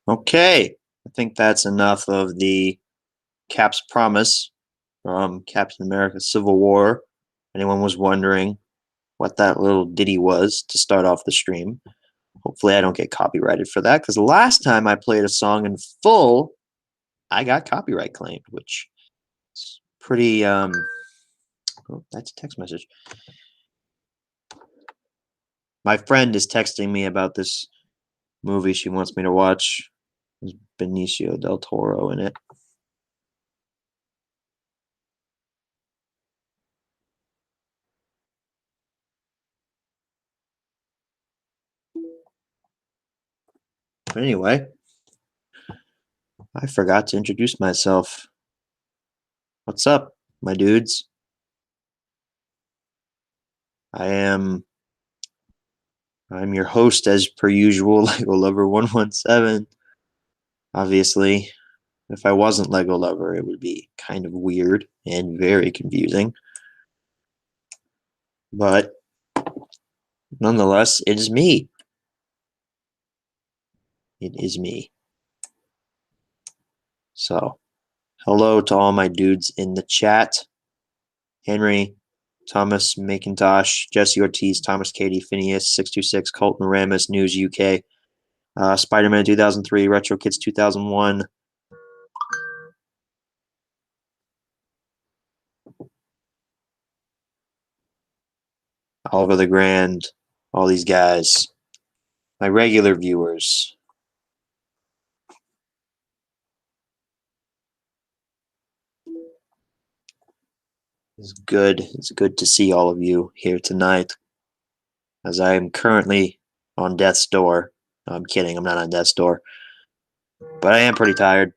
Okay, I think that's enough of the Cap's promise from Captain America Civil War. Anyone was wondering what that little ditty was to start off the stream. Hopefully I don't get copyrighted for that, because the last time I played a song in full, I got copyright claimed, which is pretty oh, that's a text message. My friend is texting me about this movie she wants me to watch. There's Benicio del Toro in it. But anyway, I forgot to introduce myself. What's up, my dudes? I'm your host as per usual, Lego Lover 117. Obviously, if I wasn't Lego Lover, it would be kind of weird and very confusing. But nonetheless, it is me. It is me. So, hello to all my dudes in the chat. Henry, Thomas McIntosh, Jesse Ortiz, Thomas Cady, Phineas, 626, Colton Ramus, News UK, Spider-Man 2003, Retro Kids 2001. Oliver the Grand, all these guys. My regular viewers. It's good to see all of you here tonight, as I am currently on death's door. No, I'm kidding, I'm not on death's door. But I am pretty tired.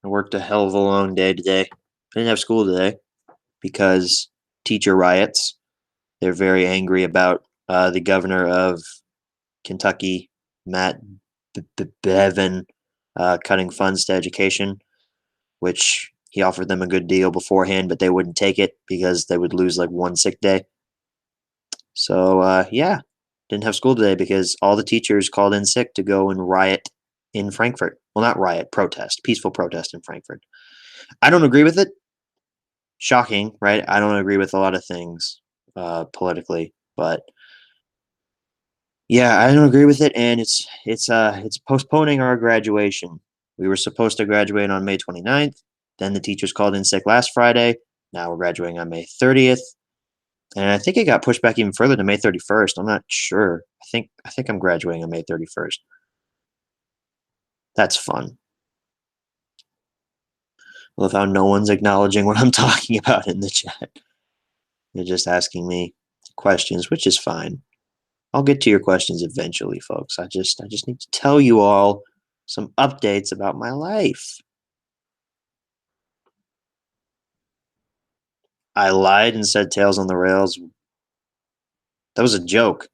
I worked a hell of a long day today. I didn't have school today because teacher riots. They're very angry about the governor of Kentucky, Matt Bevin, cutting funds to education, which he offered them a good deal beforehand, but they wouldn't take it because they would lose like one sick day. So, yeah, didn't have school today because all the teachers called in sick to go and riot in Frankfurt. Well, not riot, protest, peaceful protest in Frankfurt. I don't agree with it. Shocking, right? I don't agree with a lot of things politically, but yeah, I don't agree with it, and it's postponing our graduation. We were supposed to graduate on May 29th. Then the teachers called in sick last Friday. Now we're graduating on May 30th. And I think it got pushed back even further to May 31st. I'm not sure. I think I'm graduating on May 31st. That's fun. Love how no one's acknowledging what I'm talking about in the chat. They're just asking me questions, which is fine. I'll get to your questions eventually, folks. I just need to tell you all some updates about my life. I lied and said Tails on the Rails. That was a joke.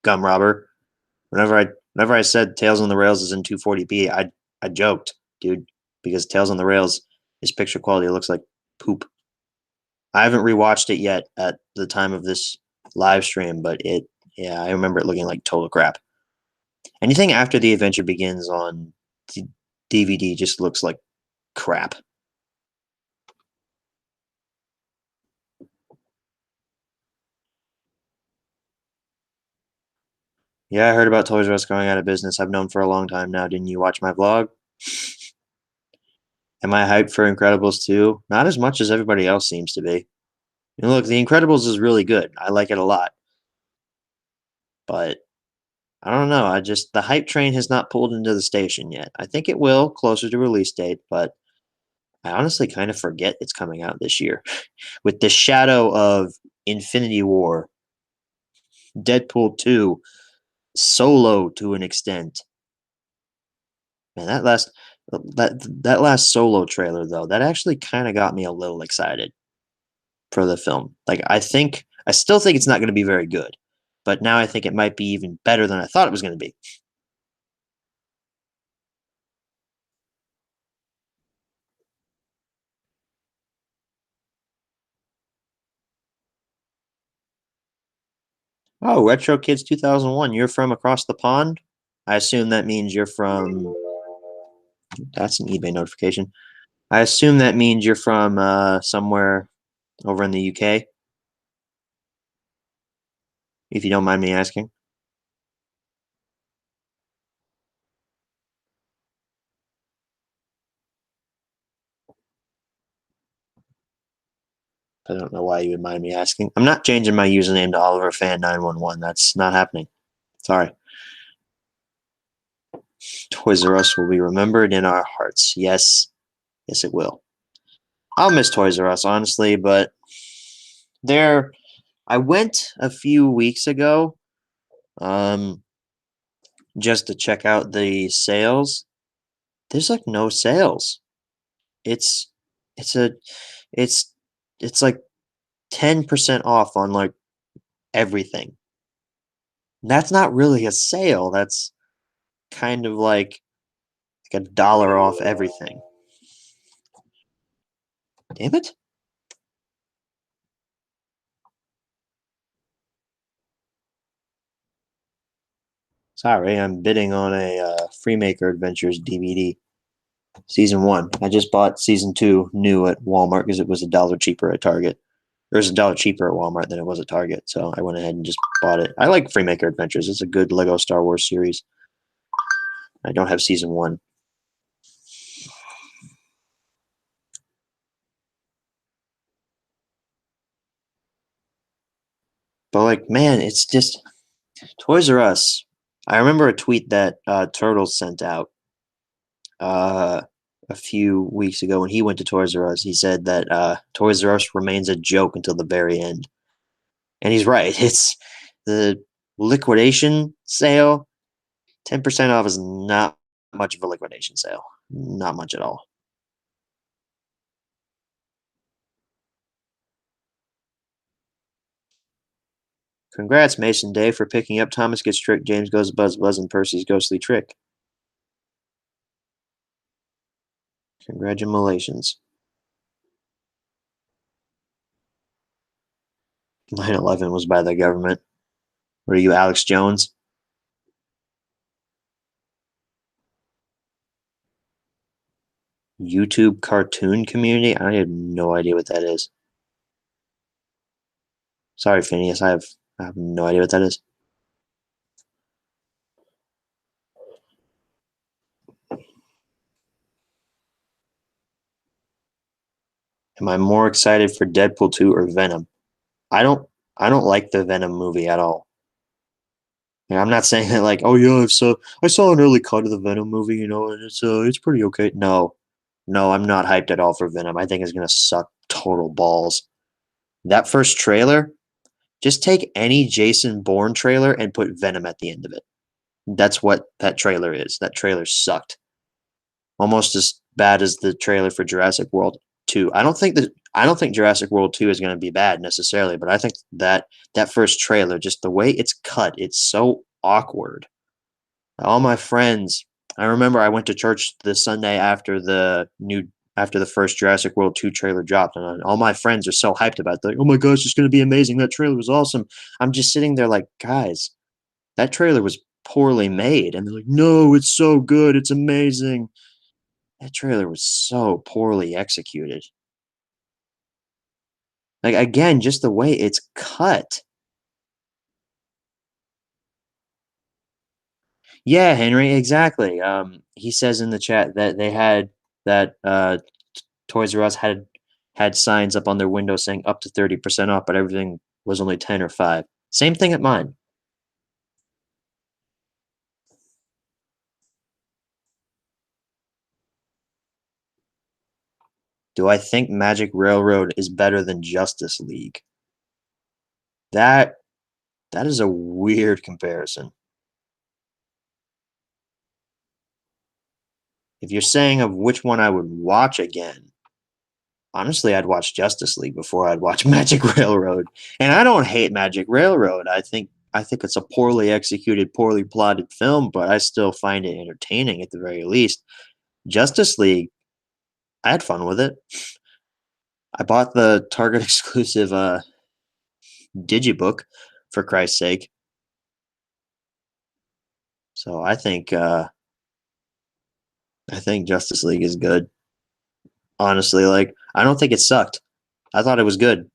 Gum robber. Whenever I said Tails on the Rails is in 240p, I joked, dude, because Tails on the Rails is picture quality. It looks like poop. I haven't rewatched it yet at the time of this live stream, but yeah, I remember it looking like total crap. Anything after the adventure begins on DVD just looks like crap. Yeah, I heard about Toys R Us going out of business. I've known for a long time now. Didn't you watch my vlog? Am I hyped for Incredibles 2? Not as much as everybody else seems to be. And look, The Incredibles is really good. I like it a lot, but I don't know. I just the hype train has not pulled into the station yet. I think it will closer to release date, but I honestly kind of forget it's coming out this year. With the shadow of Infinity War, Deadpool 2, Solo to an extent. Man, that last Solo trailer though, that actually kind of got me a little excited for the film. Like I still think it's not going to be very good, but now I think it might be even better than I thought it was going to be. Oh, Retro Kids 2001, you're from across the pond? I assume that means you're from that's an eBay notification. I assume that means you're from somewhere over in the UK, if you don't mind me asking. I don't know why you would mind me asking. I'm not changing my username to Oliver Fan 911. That's not happening. Sorry. Toys R Us will be remembered in our hearts. Yes, yes, it will. I'll miss Toys R Us, honestly, but there. I went a few weeks ago, um, just to check out the sales. There's like no sales. It's it's a it's it's like 10% off on like everything. That's not really a sale. That's kind of like $1 off everything. Damn it. Sorry, I'm bidding on a Freemaker Adventures DVD. Season 1. I just bought season 2 new at Walmart because it was $1 cheaper at Target. It was $1 cheaper at Walmart than it was at Target, so I went ahead and just bought it. I like Freemaker Adventures. It's a good Lego Star Wars series. I don't have season 1. But like, man, it's just Toys R Us. I remember a tweet that Turtles sent out uh, a few weeks ago when he went to Toys R Us. He said that Toys R Us remains a joke until the very end, and he's right. It's the liquidation sale. 10% off is not much of a liquidation sale. Not much at all. Congrats, Mason Day, for picking up Thomas Gets Tricked, James Goes Buzz Buzz, and Percy's Ghostly Trick. Congratulations. 9/11 was by the government. What are you, Alex Jones? YouTube cartoon community? I have no idea what that is. Sorry, Phineas. I have no idea what that is. Am I more excited for Deadpool 2 or Venom? I don't I don't like the Venom movie at all. And I'm not saying that like, oh yeah, I saw an early cut of the Venom movie, and it's pretty okay. No. No, I'm not hyped at all for Venom. I think it's gonna suck total balls. That first trailer, just take any Jason Bourne trailer and put Venom at the end of it. That's what that trailer is. That trailer sucked. Almost as bad as the trailer for Jurassic World 2. I don't think Jurassic World 2 is going to be bad necessarily, but I think that first trailer, just the way it's cut, it's so awkward. All my friends, I remember I went to church the Sunday after the first Jurassic World 2 trailer dropped, and all my friends are so hyped about it. They're like, "Oh my gosh, it's going to be amazing. That trailer was awesome." I'm just sitting there like, "Guys, that trailer was poorly made." And they're like, "No, it's so good. It's amazing." That trailer was so poorly executed. Like, again, just the way it's cut. Yeah, Henry, exactly. He says in the chat that they had that Toys R Us had had signs up on their window saying up to 30% off, but everything was only 10 or 5. Same thing at mine. Do I think Magic Railroad is better than Justice League? That that is a weird comparison. If you're saying of which one I would watch again, honestly, I'd watch Justice League before I'd watch Magic Railroad. And I don't hate Magic Railroad. I think it's a poorly executed, poorly plotted film, but I still find it entertaining at the very least. Justice League, I had fun with it. I bought the Target exclusive digibook for Christ's sake. So I think Justice League is good. Honestly, like I don't think it sucked. I thought it was good.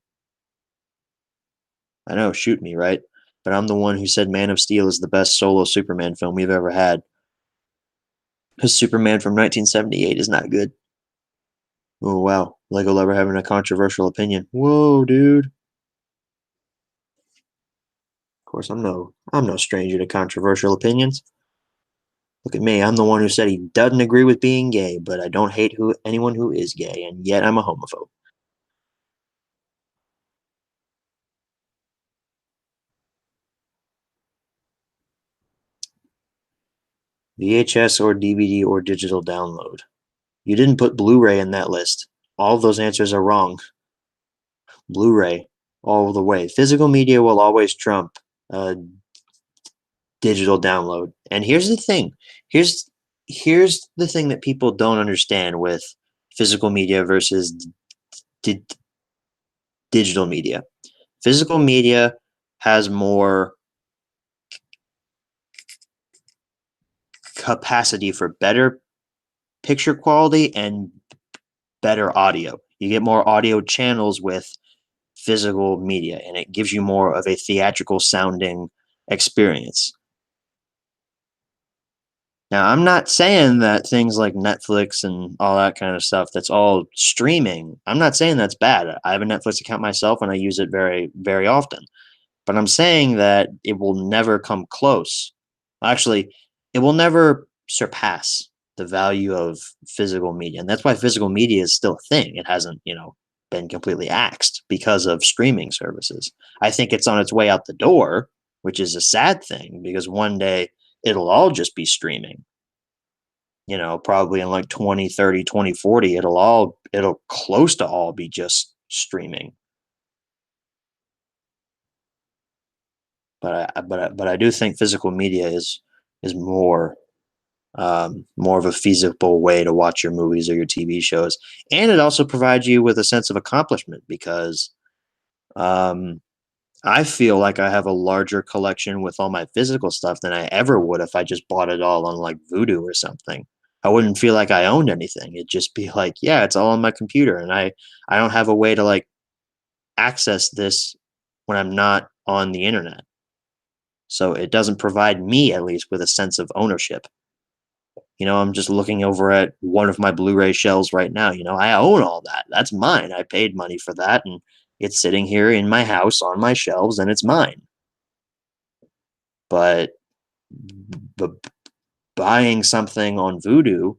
I know, shoot me, right? But I'm the one who said Man of Steel is the best solo Superman film we've ever had. Because Superman from 1978 is not good. Oh wow, Lego lover having a controversial opinion. Whoa, dude. Of course, I'm no stranger to controversial opinions. Look at me. I'm the one who said he doesn't agree with being gay, but I don't hate anyone who is gay, and yet I'm a homophobe. VHS or DVD or digital download. You didn't put Blu-ray in that list. All of those answers are wrong. Blu-ray all the way. Physical media will always trump uh, digital download. And here's the thing. Here's here's the thing that people don't understand with physical media versus di- digital media. Physical media has more capacity for better picture quality and better audio. You get more audio channels with physical media, and it gives you more of a theatrical sounding experience. Now, I'm not saying that things like Netflix and all that kind of stuff that's all streaming. I'm not saying that's bad. I have a Netflix account myself and I use it very, very often. But I'm saying that it will never come close. Actually, it will never surpass the value of physical media. And that's why physical media is still a thing. It hasn't, been completely axed because of streaming services. I think it's on its way out the door, which is a sad thing because one day it'll all just be streaming. Probably in like 2030, 2040, it'll close to all be just streaming. But I do think physical media is more of a feasible way to watch your movies or your TV shows, and it also provides you with a sense of accomplishment because um, I feel like I have a larger collection with all my physical stuff than I ever would if I just bought it all on like Voodoo or something. I wouldn't feel like I owned anything. It'd just be like, yeah, it's all on my computer, and I don't have a way to like access this when I'm not on the internet. So it doesn't provide me, at least, with a sense of ownership. I'm just looking over at one of my Blu-ray shelves right now. I own all that. That's mine. I paid money for that, and it's sitting here in my house on my shelves, and it's mine. But b- buying something on Vudu,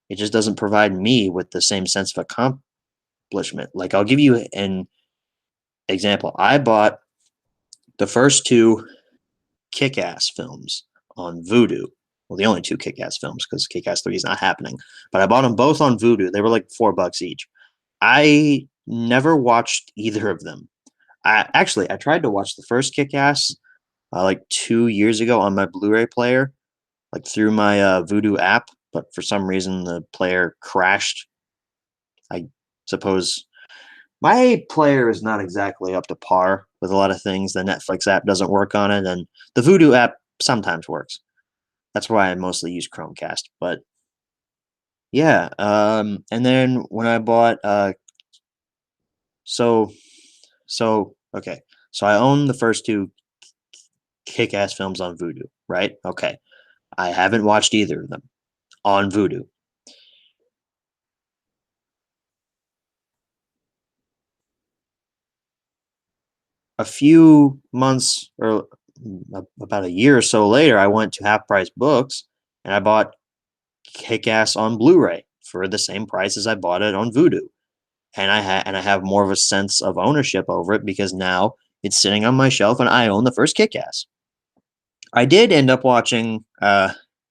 it just doesn't provide me with the same sense of accomplishment. Like I'll give you an example. I bought the first two Kick-Ass films on Vudu. Well, the only two Kick-Ass films because Kick-Ass 3 is not happening. But I bought them both on Vudu. They were like $4 each. I never watched either of them. I tried to watch the first Kick-Ass like 2 years ago on my Blu-ray player, like through my Vudu app, but for some reason the player crashed. I suppose my player is not exactly up to par with a lot of things. The Netflix app doesn't work on it, and the Vudu app sometimes works. That's why I mostly use Chromecast. But yeah, and then when I bought, so okay, so I own the first two Kick-Ass films on Vudu, right? Okay, I haven't watched either of them on Vudu. a few months or about a year or so later, I went to Half Price Books and I bought Kick Ass on Blu-ray for the same price as I bought it on Vudu. And I have more of a sense of ownership over it because now it's sitting on my shelf and I own the first Kick Ass. I did end up watching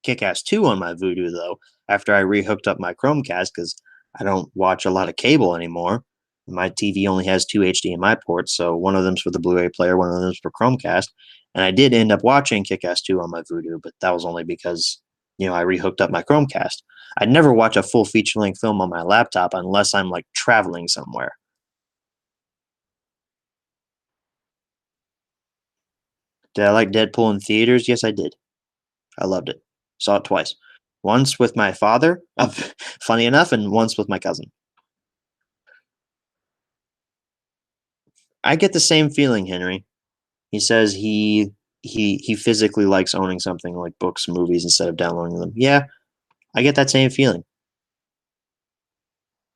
Kick Ass 2 on my Vudu though, after I rehooked up my Chromecast because I don't watch a lot of cable anymore. My TV only has two HDMI ports, so one of them's for the Blu-ray player, one of them's for Chromecast. And I did end up watching Kick-Ass 2 on my Vudu, but that was only because, I rehooked up my Chromecast. I'd never watch a full feature-length film on my laptop unless I'm like traveling somewhere. Did I like Deadpool in theaters? Yes, I did. I loved it. Saw it twice. Once with my father, funny enough, and once with my cousin. I get the same feeling, Henry. He says he physically likes owning something like books, movies instead of downloading them. Yeah, I get that same feeling.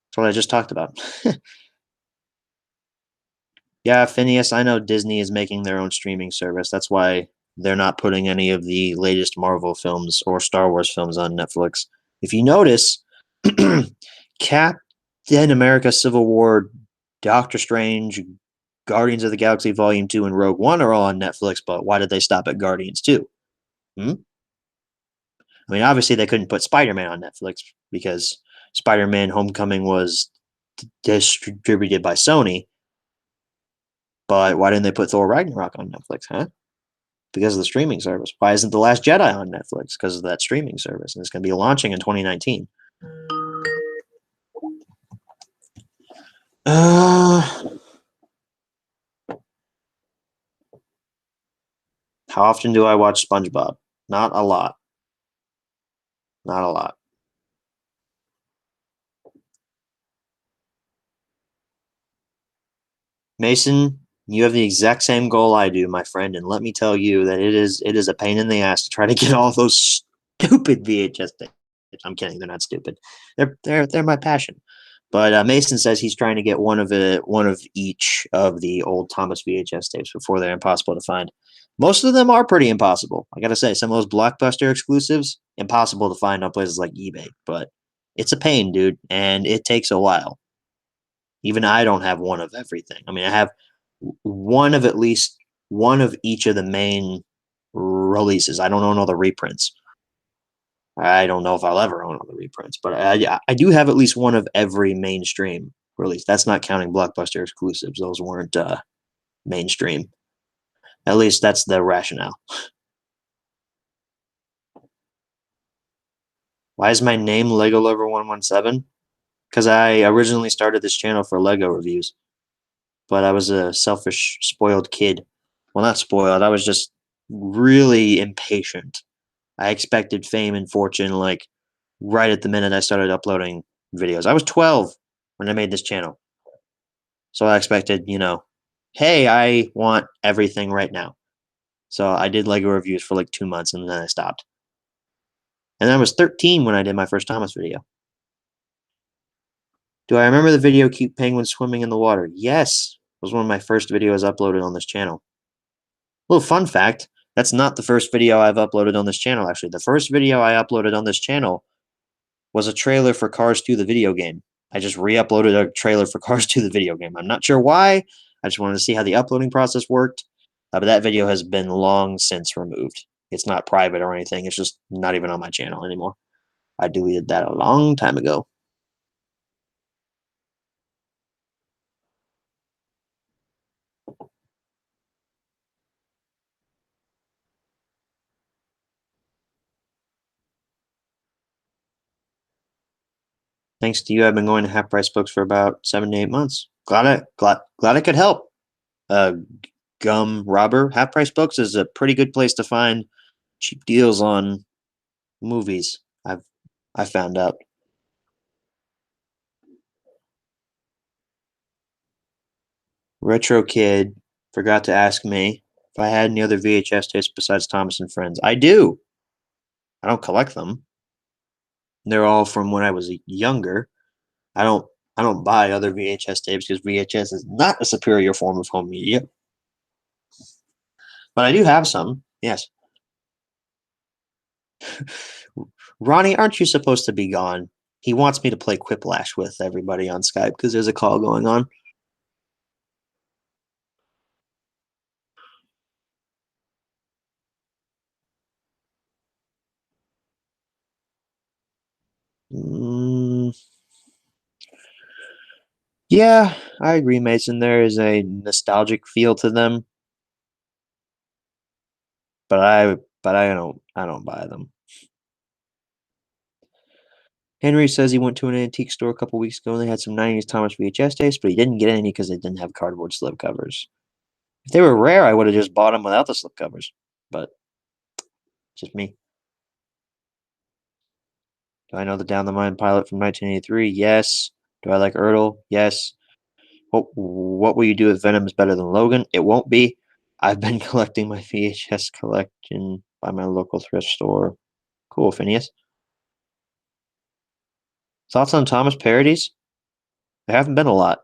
That's what I just talked about. Yeah, Phineas, I know Disney is making their own streaming service. That's why they're not putting any of the latest Marvel films or Star Wars films on Netflix. If you notice, Captain America Civil War, Doctor Strange, Guardians of the Galaxy Volume 2, and Rogue One are all on Netflix, but why did they stop at Guardians 2? Hmm? I mean, obviously they couldn't put Spider-Man on Netflix because Spider-Man Homecoming was distributed by Sony. But why didn't they put Thor Ragnarok on Netflix, huh? Because of the streaming service. Why isn't The Last Jedi on Netflix? Because of that streaming service. And it's going to be launching in 2019. How often do I watch SpongeBob? Not a lot. Not a lot. Mason, you have the exact same goal I do, my friend, and let me tell you that it is a pain in the ass to try to get all those stupid VHS tapes. I'm kidding, they're not stupid. They're my passion. But Mason says he's trying to get one of each of the old Thomas VHS tapes before they're impossible to find. Most of them are pretty impossible. I gotta say, some of those Blockbuster exclusives impossible to find on places like eBay. But it's a pain, dude, and it takes a while. Even I don't have one of everything. I mean, I have one of at least one of each of the main releases. I don't own all the reprints. I don't know if I'll ever own all the reprints, but I do have at least one of every mainstream release. That's not counting Blockbuster exclusives. Those weren't mainstream. At least that's the rationale. Why is my name Lego Lover 117? Because I originally started this channel for Lego reviews, but I was a selfish, spoiled kid. Well, not spoiled. I was just really impatient. I expected fame and fortune like right at the minute I started uploading videos. I was 12 when I made this channel. So I expected, hey, I want everything right now. So I did Lego reviews for like 2 months and then I stopped. And then I was 13 when I did my first Thomas video. Do I remember the video Cute Penguin Swimming in the Water? Yes. It was one of my first videos uploaded on this channel. Little fun fact, that's not the first video I've uploaded on this channel, actually. The first video I uploaded on this channel was a trailer for Cars 2, the video game. I just re-uploaded a trailer for Cars 2, the video game. I'm not sure why. I just wanted to see how the uploading process worked. But that video has been long since removed. It's not private or anything. It's just not even on my channel anymore. I deleted that a long time ago. Thanks to you, I've been going to Half Price Books for about 7 to 8 months. Glad I could help. Uh, Gum Robber. Half Price Books is a pretty good place to find cheap deals on movies. I found out. Retro Kid forgot to ask me if I had any other VHS tapes besides Thomas and Friends. I do. I don't collect them. They're all from when I was younger. I don't I don't buy other VHS tapes because VHS is not a superior form of home media. But I do have some. Yes. Ronnie, aren't you supposed to be gone? He wants me to play Quiplash with everybody on Skype because there's a call going on. Mm, yeah, I agree, Mason. There is a nostalgic feel to them, but I don't buy them. Henry says he went to an antique store a couple weeks ago and they had some 90s Thomas VHS tapes, but he didn't get any because they didn't have cardboard slipcovers. If they were rare, I would have just bought them without the slipcovers. But just me. Do I know the Down the Line pilot from 1983? Yes. Do I like Ertl? Yes. What will you do if Venom is better than Logan? It won't be. I've been collecting my VHS collection by my local thrift store. Cool, Phineas. Thoughts on Thomas parodies? There haven't been a lot.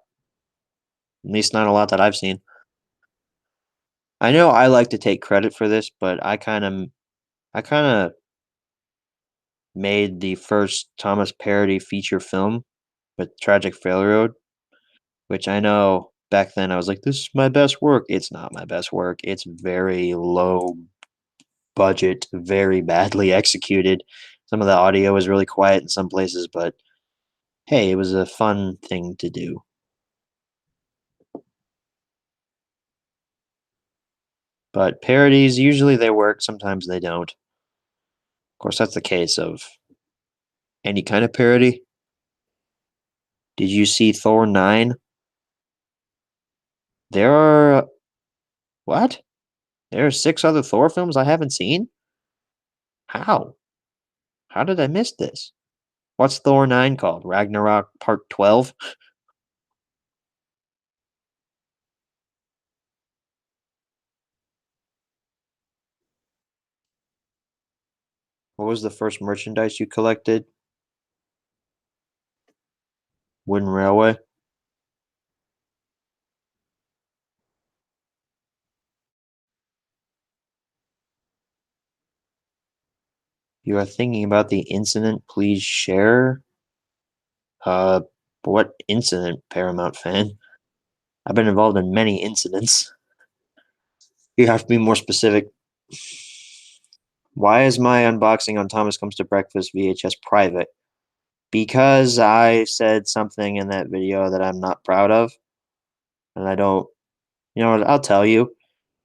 At least not a lot that I've seen. I know I like to take credit for this, but I kind of made the first Thomas parody feature film with Tragic Railroad, which I know back then I was like, this is my best work. It's not my best work. It's very low budget, very badly executed. Some of the audio was really quiet in some places, but hey, it was a fun thing to do. But parodies, usually they work, sometimes they don't. Of course, that's the case of any kind of parody. Did you see Thor 9? There are what? There are 6 other Thor films I haven't seen? How? How did I miss this? What's Thor 9 called? Ragnarok Part 12? What was the first merchandise you collected? Wooden Railway? You are thinking about the incident, please share? Uh, what incident, Paramount fan? I've been involved in many incidents. You have to be more specific. Why is my unboxing on Thomas Comes to Breakfast VHS private? Because I said something in that video that I'm not proud of, and I don't. You know what? I'll tell you.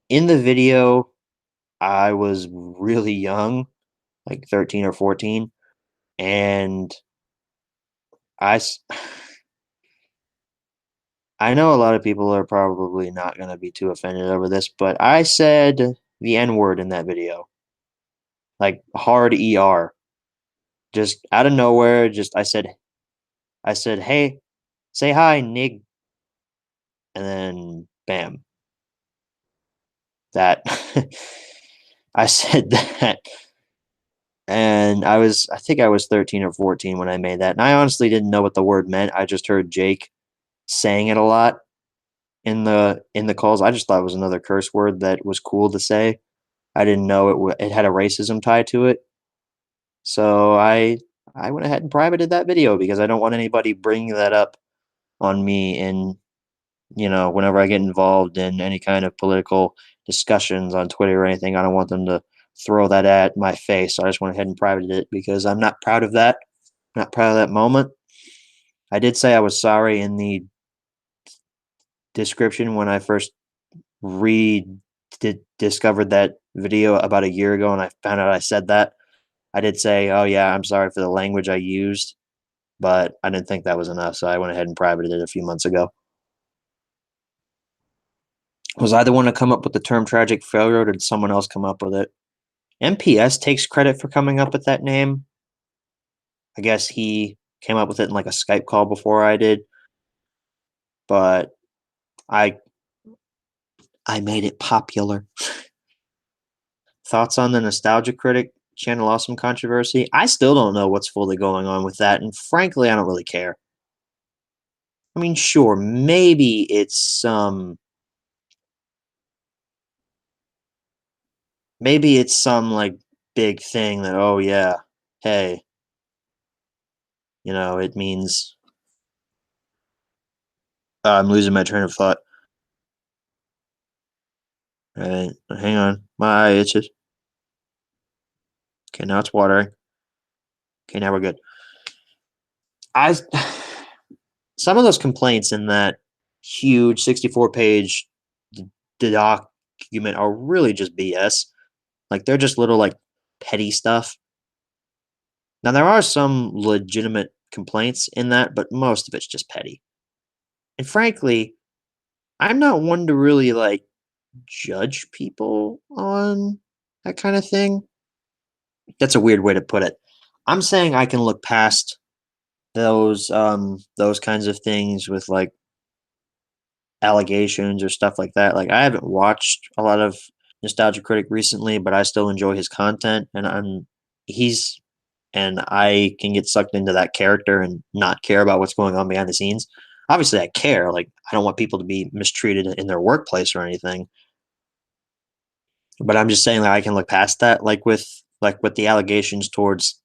In the video, I was really young, like 13 or 14, and I s- I know a lot of people are probably not going to be too offended over this, but I said the N word in that video, like hard ER, just out of nowhere. Just I said, hey, say hi, nig, and then bam, that I said that, and I think I was 13 or 14 when I made that, and I honestly didn't know what the word meant. I just heard Jake saying it a lot in the calls. I just thought it was another curse word that was cool to say. I didn't know it had a racism tie to it. So I went ahead and privated that video because I don't want anybody bringing that up on me and whenever I get involved in any kind of political discussions on Twitter or anything, I don't want them to throw that at my face. So I just went ahead and privated it because I'm not proud of that. Not proud of that moment. I did say I was sorry in the description when I first re discovered that video about a year ago and I found out I said that. I did say, "Oh yeah, I'm sorry for the language I used," but I didn't think that was enough, so I went ahead and privated it a few months ago. Was I the one to come up with the term tragic failure, or did someone else come up with it? MPS takes credit for coming up with that name. I guess he came up with it in like a Skype call before I did, but I I made it popular. Thoughts on the Nostalgia Critic Channel Awesome controversy? I still don't know what's fully going on with that, and frankly, I don't really care. I mean, sure, maybe it's some maybe it's some like big thing that, oh yeah, hey, it means I'm losing my train of thought. Right, hang on, my eye itches. Okay, now it's watering. Okay, now we're good. I some of those complaints in that huge 64-page document are really just BS. Like they're just little like petty stuff. Now there are some legitimate complaints in that, but most of it's just petty. And frankly, I'm not one to really like judge people on that kind of thing. That's a weird way to put it. I'm saying I can look past those kinds of things with like allegations or stuff like that. Like I haven't watched a lot of Nostalgia Critic recently, but I still enjoy his content and he's and I can get sucked into that character and not care about what's going on behind the scenes. Obviously I care. Like I don't want people to be mistreated in their workplace or anything. But I'm just saying that I can look past that, like with the allegations towards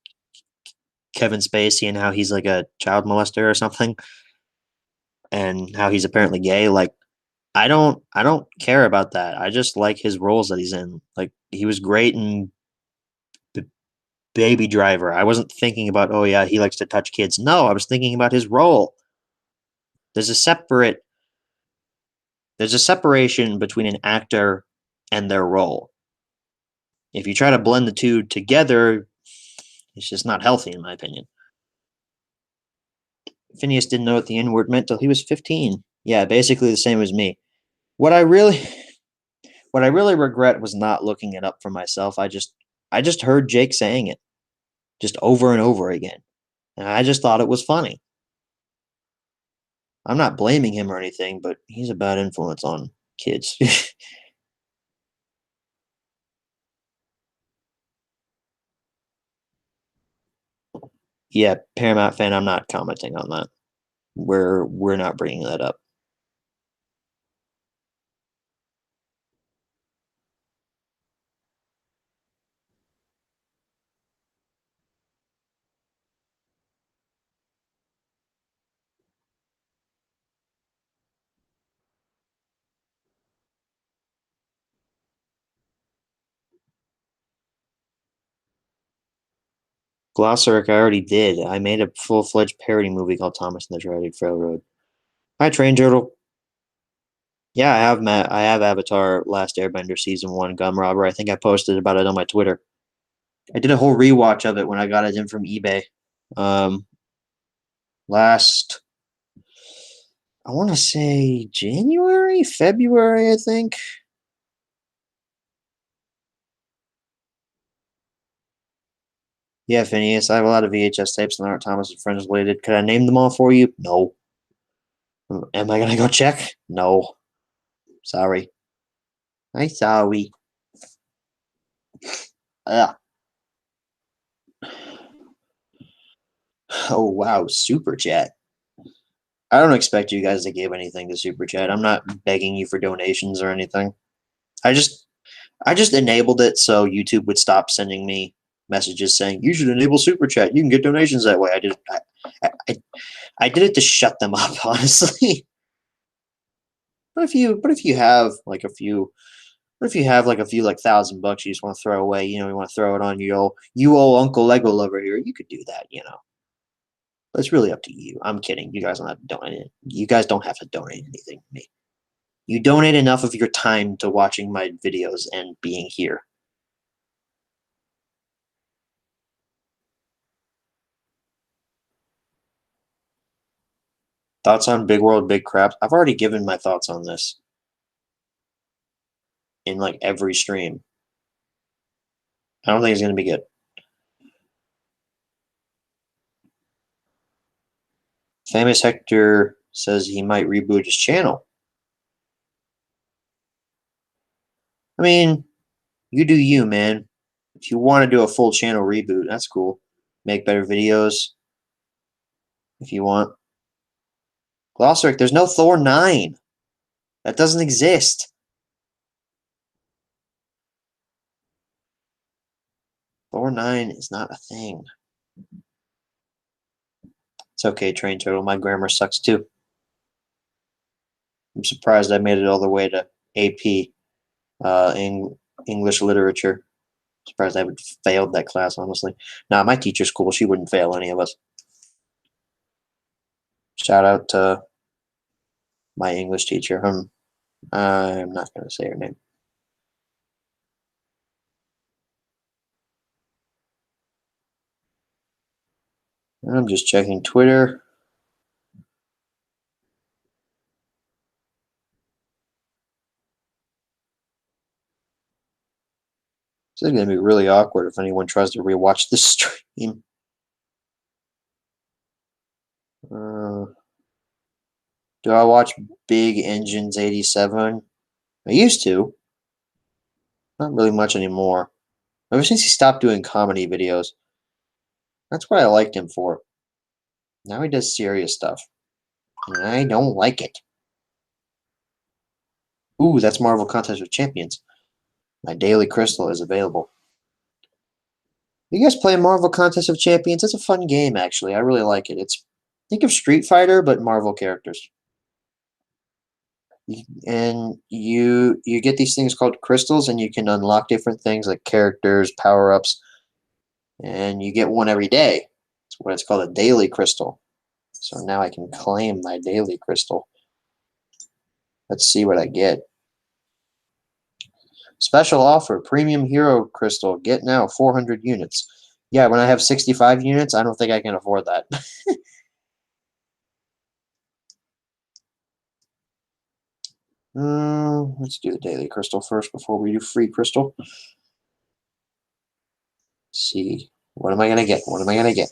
Kevin Spacey and how he's like a child molester or something, and how he's apparently gay. Like I don't care about that. I just like his roles that he's in. Like he was great in B- Baby Driver. I wasn't thinking about, oh yeah, he likes to touch kids. No, I was thinking about his role. There's a separate there's a separation between an actor and their role. If you try to blend the two together, it's just not healthy in my opinion. Phineas didn't know what the N word meant till he was 15. Yeah, basically the same as me. What I really what I really regret was not looking it up for myself. I just heard Jake saying it just over and over again. And I just thought it was funny. I'm not blaming him or anything, but he's a bad influence on kids. Yeah, Paramount fan, I'm not commenting on that. We're not bringing that up. Glossaric, I already did. I made a full-fledged parody movie called Thomas and the Tragic Railroad. Hi, Train Turtle. Yeah, I have Avatar Last Airbender Season 1 Gum Robber. I think I posted about it on my Twitter. I did a whole rewatch of it when I got it in from eBay. Um, last, I want to say January, February, I think. Yeah, Phineas, I have a lot of VHS tapes and Art Thomas and Friends related. Could I name them all for you? No. Am I gonna go check? No. Sorry. I'm sorry. Ugh. Oh wow, Super Chat. I don't expect you guys to give anything to Super Chat. I'm not begging you for donations or anything. I just I just enabled it so YouTube would stop sending me messages saying you should enable Super Chat. You can get donations that way. I, I did it to shut them up, honestly. But if you have like a few What if you have like a few like $1,000 you just want to throw away? You want to throw it on you old Uncle Lego lover here. You could do that. But it's really up to you. I'm kidding. You guys don't have to donate it. You guys don't have to donate anything to me. You donate enough of your time to watching my videos and being here. Thoughts on Big World, Big Crap? I've already given my thoughts on this in like every stream. I don't think it's gonna be good. Famous Hector says he might reboot his channel. I mean, you do you, man. If you want to do a full channel reboot, that's cool. Make better videos if you want. Glossaric, there's no Thor 9. That doesn't exist. Thor 9 is not a thing. It's okay, Train Turtle. My grammar sucks too. I'm surprised I made it all the way to AP English literature. Surprised I would failed that class, honestly. Nah, my teacher's cool. She wouldn't fail any of us. Shout out to my English teacher. I'm not going to say her name. I'm just checking Twitter. This is going to be really awkward if anyone tries to rewatch this stream. Do I watch Big Engines 87? I used to. Not really much anymore. Ever since he stopped doing comedy videos. That's what I liked him for. Now he does serious stuff. And I don't like it. Ooh, that's Marvel Contest of Champions. My daily crystal is available. You guys play Marvel Contest of Champions? It's a fun game, actually. I really like it. Think of Street Fighter, but Marvel characters. And you get these things called crystals, and you can unlock different things like characters, power-ups, and you get one every day. It's what it's called, a daily crystal. So now I can claim my daily crystal. Let's see what I get. Special offer, premium hero crystal. Get now 400 units. Yeah, when I have 65 units, I don't think I can afford that. Let's do the daily crystal first before we do free crystal. Let's see. What am I going to get? What am I going to get?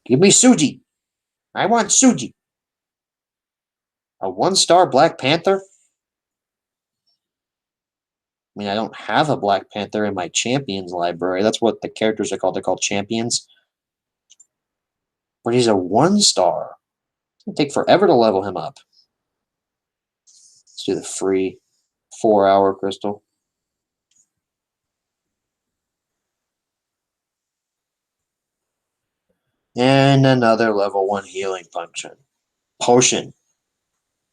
Give me Suji. I want Suji. A 1-star Black Panther? I mean, I don't have a Black Panther in my Champions library. That's what the characters are called. They're called Champions. But he's a 1-star. It'll take forever to level him up. Let's do the free 4-hour crystal. And another level 1 healing potion.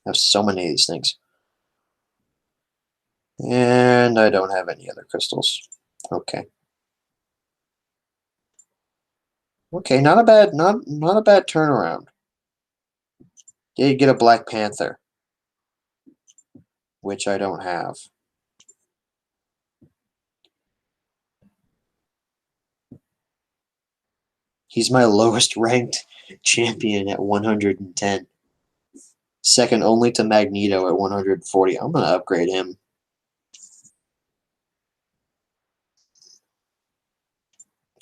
I have so many of these things. And I don't have any other crystals. Okay. Okay, not a bad turnaround. Did get a Black Panther, which I don't have. He's my lowest ranked champion at 110. Second only to Magneto at 140. I'm going to upgrade him.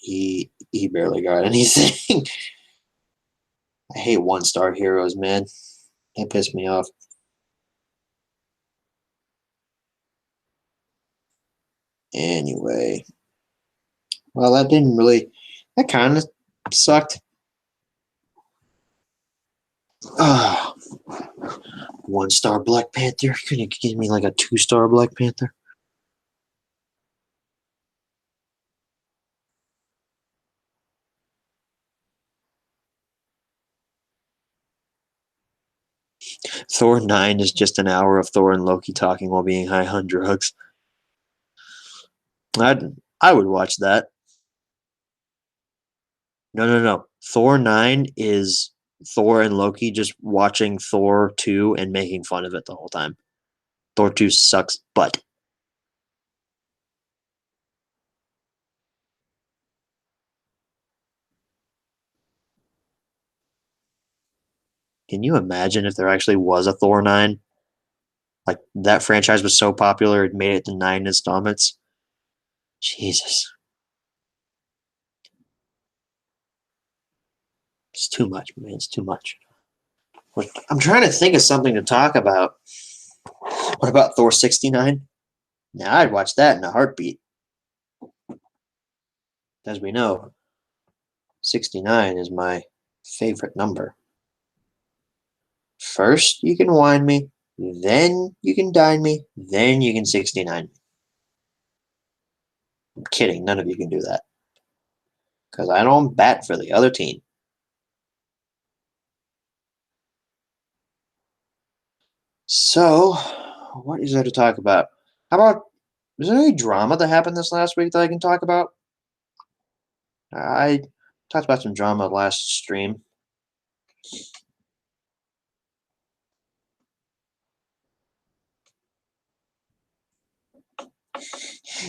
He barely got anything. I hate 1-star heroes, man. They piss me off. Anyway. Well, that kind of sucked. 1-star Black Panther. Couldn't you give me like a 2-star Black Panther? Thor 9 is just an hour of Thor and Loki talking while being high on drugs. I would watch that. No. Thor 9 is Thor and Loki just watching Thor 2 and making fun of it the whole time. Thor 2 sucks butt. Can you imagine if there actually was a Thor 9? Like, that franchise was so popular, it made it to 9 installments. Jesus. It's too much, man. It's too much. I'm trying to think of something to talk about. What about Thor 69? Now, I'd watch that in a heartbeat. As we know, 69 is my favorite number. First, you can whine me. Then you can dine me. Then you can 69 me. I'm kidding. None of you can do that. Because I don't bat for the other team. So, what is there to talk about? How about, is there any drama that happened this last week that I can talk about? I talked about some drama last stream.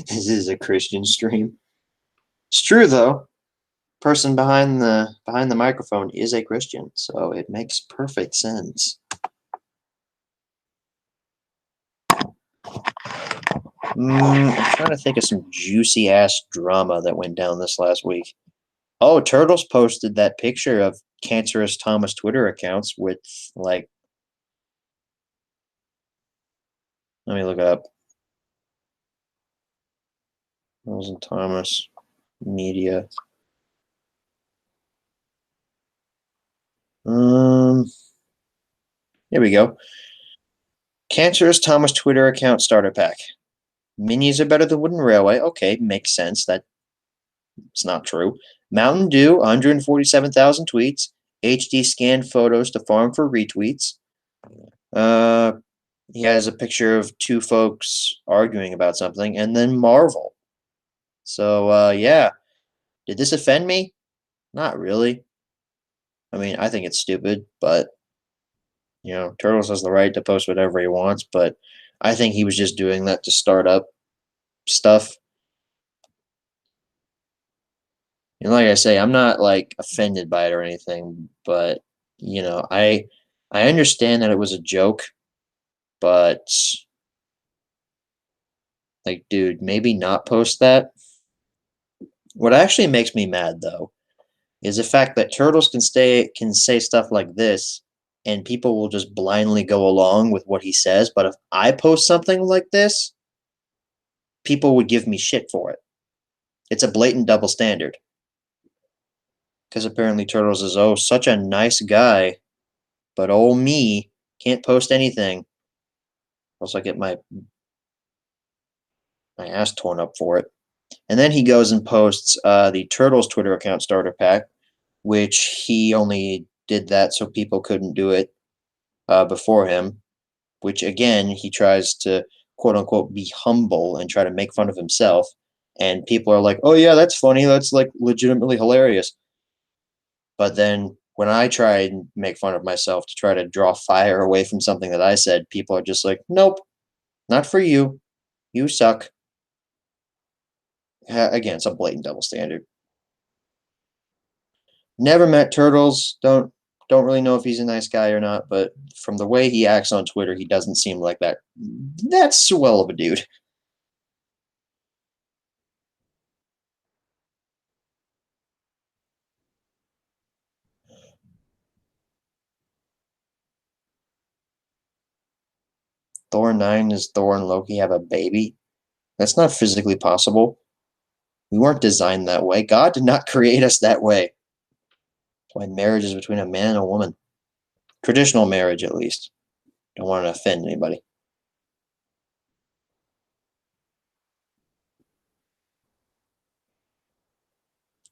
This is a Christian stream. It's true though. Person behind the microphone is a Christian, so it makes perfect sense. I'm trying to think of some juicy ass drama that went down this last week. Oh, Turtles posted that picture of cancerous Thomas Twitter accounts with like, let me look it up. Wasn't Thomas Media. Here we go. Cancerous Thomas Twitter account starter pack. Minis are better than Wooden Railway. Okay, makes sense. That's not true. Mountain Dew, 147,000 tweets. HD scanned photos to farm for retweets. He has a picture of two folks arguing about something, and then Marvel. So, yeah. Did this offend me? Not really. I mean, I think it's stupid, but, Turtles has the right to post whatever he wants, but I think he was just doing that to start up stuff. And like I say, I'm not like offended by it or anything, but I understand that it was a joke, but like, dude, maybe not post that. What actually makes me mad though is the fact that Turtles can say stuff like this and people will just blindly go along with what he says, but if I post something like this, people would give me shit for it. It's a blatant double standard. Because apparently Turtles is such a nice guy, but me can't post anything. Else I get my ass torn up for it. And then he goes and posts the Turtles Twitter account starter pack, which he only did that so people couldn't do it before him. Which again, he tries to quote unquote be humble and try to make fun of himself. And people are like, "Oh yeah, that's funny. That's like legitimately hilarious." But then when I try and make fun of myself to try to draw fire away from something that I said, people are just like, "Nope, not for you. You suck." Again, it's a blatant double standard. Never met Turtles. Don't really know if he's a nice guy or not, but from the way he acts on Twitter, he doesn't seem like that's swell of a dude. Thor 9 is Thor and Loki have a baby. That's not physically possible. We weren't designed that way. God did not create us that way. That's why marriage is between a man and a woman. Traditional marriage, at least. Don't want to offend anybody.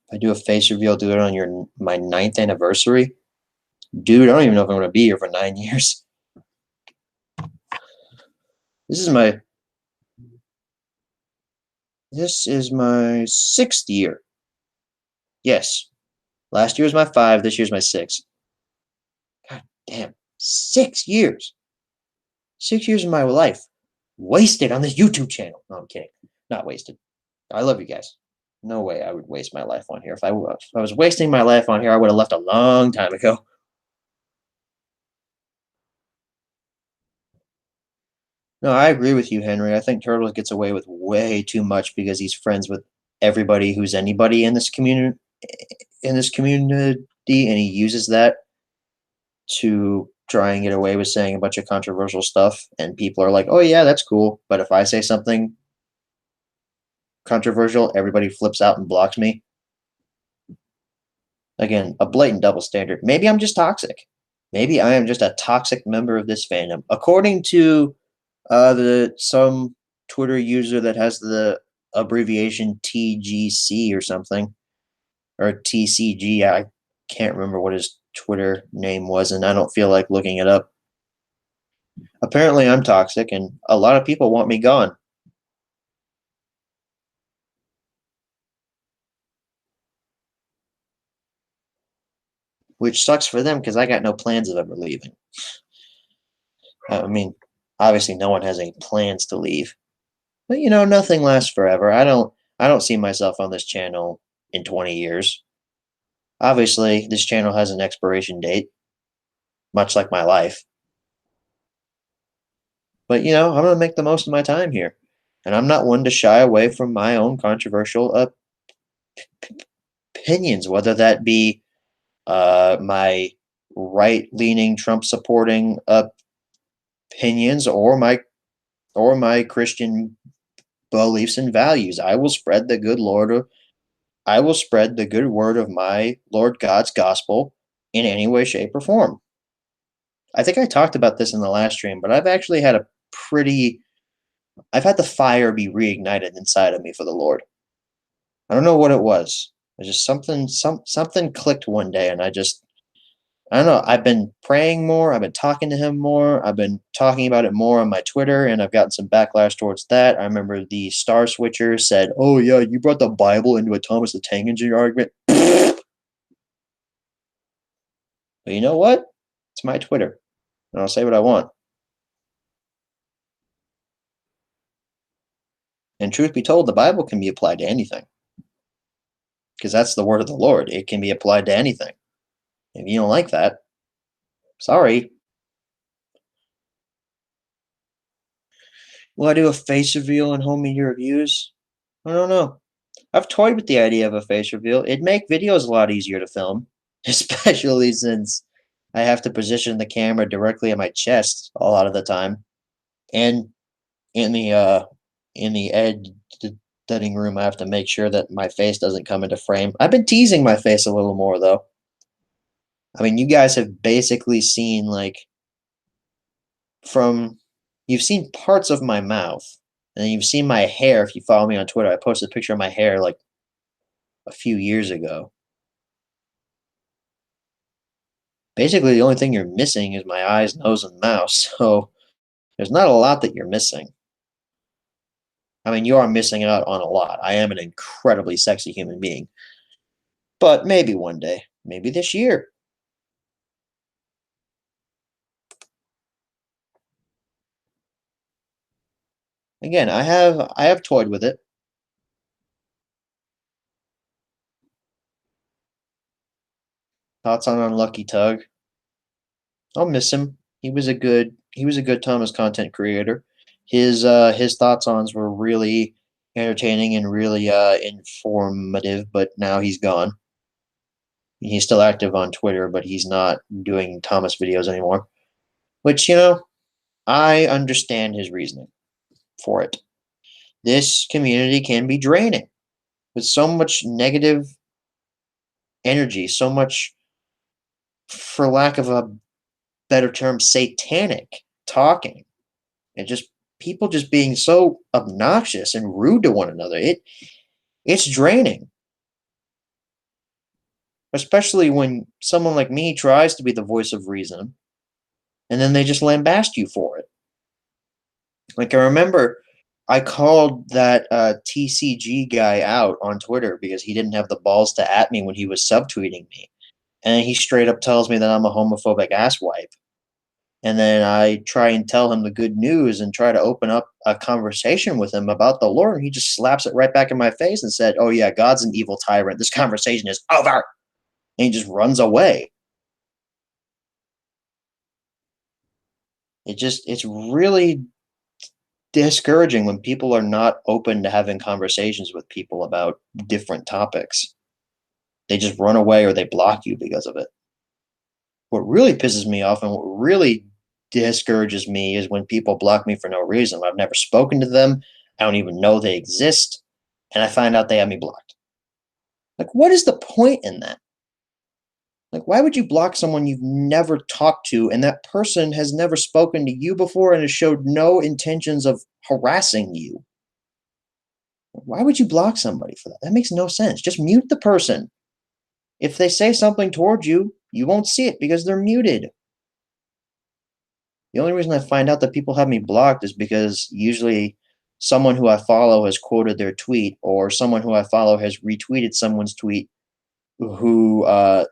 If I do a face reveal, do it on my 9th anniversary. Dude, I don't even know if I'm going to be here for 9 years. This is my 6th year. Yes. Last year was my 5. This year's my 6. God damn. 6 years. 6 years of my life wasted on this YouTube channel. No, I'm kidding. Not wasted. I love you guys. No way I would waste my life on here. If I was wasting my life on here, I would have left a long time ago. No, I agree with you, Henry. I think Turtles gets away with way too much because he's friends with everybody who's anybody in this community, and he uses that to try and get away with saying a bunch of controversial stuff. And people are like, "Oh yeah, that's cool," but if I say something controversial, everybody flips out and blocks me. Again, a blatant double standard. Maybe I'm just toxic. Maybe I am just a toxic member of this fandom. According to the some Twitter user that has the abbreviation TGC or something, or TCG. I can't remember what his Twitter name was, and I don't feel like looking it up. Apparently, I'm toxic, and a lot of people want me gone, which sucks for them because I got no plans of ever leaving. I mean, obviously, no one has any plans to leave, but nothing lasts forever. I don't see myself on this channel in 20 years. Obviously, this channel has an expiration date, much like my life. But I'm gonna make the most of my time here, and I'm not one to shy away from my own controversial opinions, whether that be my right-leaning Trump-supporting opinions or my Christian beliefs and values. I will spread the good word of my Lord God's gospel in any way, shape, or form. I think I talked about this in the last stream, but pretty I've had the fire be reignited inside of me for the Lord. I don't know what it was. It just something clicked one day, and I don't know. I've been praying more. I've been talking to him more. I've been talking about it more on my Twitter, and I've gotten some backlash towards that. I remember the Star Switcher said, "Oh yeah, you brought the Bible into a Thomas the Tank Engine argument." But you know what? It's my Twitter, and I'll say what I want. And truth be told, the Bible can be applied to anything because that's the word of the Lord. It can be applied to anything. If you don't like that, sorry. Will I do a face reveal and home media reviews? I don't know. I've toyed with the idea of a face reveal. It'd make videos a lot easier to film, especially since I have to position the camera directly at my chest a lot of the time. And in the editing room, I have to make sure that my face doesn't come into frame. I've been teasing my face a little more though. I mean, you guys have basically seen from you've seen parts of my mouth, and then you've seen my hair. If you follow me on Twitter, I posted a picture of my hair like a few years ago. Basically, the only thing you're missing is my eyes, nose, and mouth. So there's not a lot that you're missing. I mean, you are missing out on a lot. I am an incredibly sexy human being. But maybe one day, maybe this year. Again, I have toyed with it. Thoughts on Unlucky Tug. I'll miss him. He was a good Thomas content creator. His thoughts ons were really entertaining and really informative, but now he's gone. He's still active on Twitter, but he's not doing Thomas videos anymore. Which, I understand his reasoning for it. This community can be draining with so much negative energy, so much, for lack of a better term, satanic talking, and just people just being so obnoxious and rude to one another. It's draining, especially when someone like me tries to be the voice of reason, and then they just lambast you for it. Like I remember I called that TCG guy out on Twitter because he didn't have the balls to at me when he was subtweeting me. And he straight up tells me that I'm a homophobic asswipe. And then I try and tell him the good news and try to open up a conversation with him about the Lord. And he just slaps it right back in my face and said, "Oh, yeah, God's an evil tyrant. This conversation is over." And he just runs away. It's really discouraging when people are not open to having conversations with people about different topics. They just run away or they block you because of it. What really pisses me off and what really discourages me is when people block me for no reason. I've never spoken to them. I don't even know they exist. And I find out they have me blocked. Like, what is the point in that? Like, why would you block someone you've never talked to and that person has never spoken to you before and has showed no intentions of harassing you? Why would you block somebody for that? That makes no sense. Just mute the person. If they say something towards you, you won't see it because they're muted. The only reason I find out that people have me blocked is because usually someone who I follow has quoted their tweet, or someone who I follow has retweeted someone's tweet who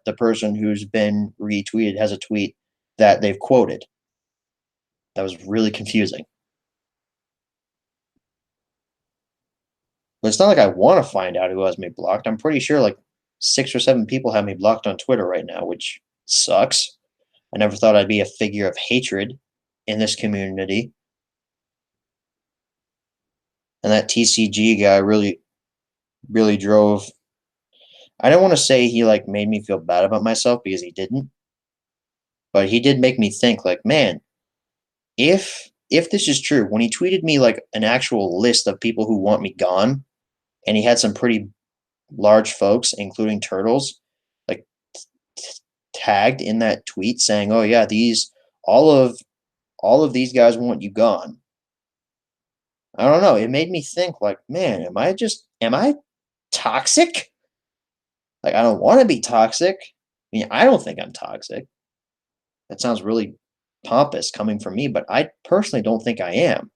the person who's been retweeted has a tweet that they've quoted. That was really confusing. But it's not like I want to find out who has me blocked. I'm pretty sure like 6 or 7 people have me blocked on Twitter right now, which sucks. I never thought I'd be a figure of hatred in this community. And that TCG guy really drove. I don't want to say he like made me feel bad about myself because he didn't, but he did make me think like, man, if this is true, when he tweeted me like an actual list of people who want me gone, and he had some pretty large folks, including turtles, like tagged in that tweet saying, "Oh yeah, these all of all of these guys want you gone." I don't know. It made me think like, man, am I toxic? Like I don't want to be toxic. I mean, I don't think I'm toxic. That sounds really pompous coming from me, but I personally don't think I am.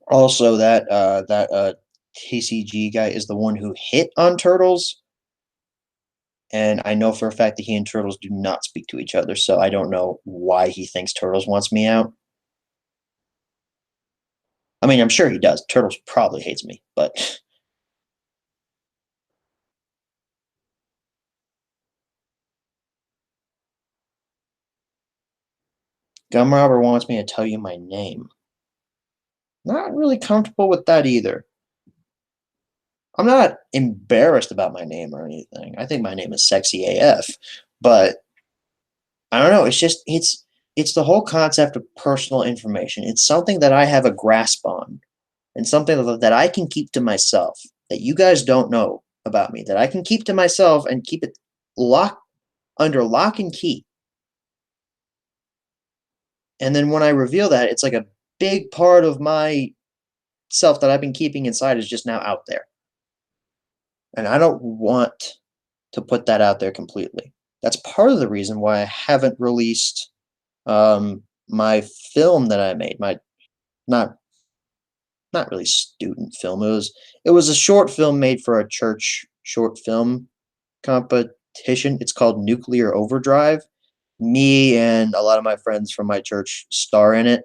Also, that TCG guy is the one who hit on Turtles, and I know for a fact that he and Turtles do not speak to each other, so I don't know why he thinks Turtles wants me out. I mean, I'm sure he does. Turtles probably hates me, but Gum Robber wants me to tell you my name. Not really comfortable with that either. I'm not embarrassed about my name or anything. I think my name is sexy AF, but I don't know. It's the whole concept of personal information. It's something that I have a grasp on, and something that I can keep to myself. That you guys don't know about me. That I can keep to myself and keep it locked under lock and key. And then when I reveal that, it's like a big part of my self that I've been keeping inside is just now out there. And I don't want to put that out there completely. That's part of the reason why I haven't released my film that I made. My not not really student film. It was a short film made for a church short film competition. It's called Nuclear Overdrive. Me and a lot of my friends from my church star in it,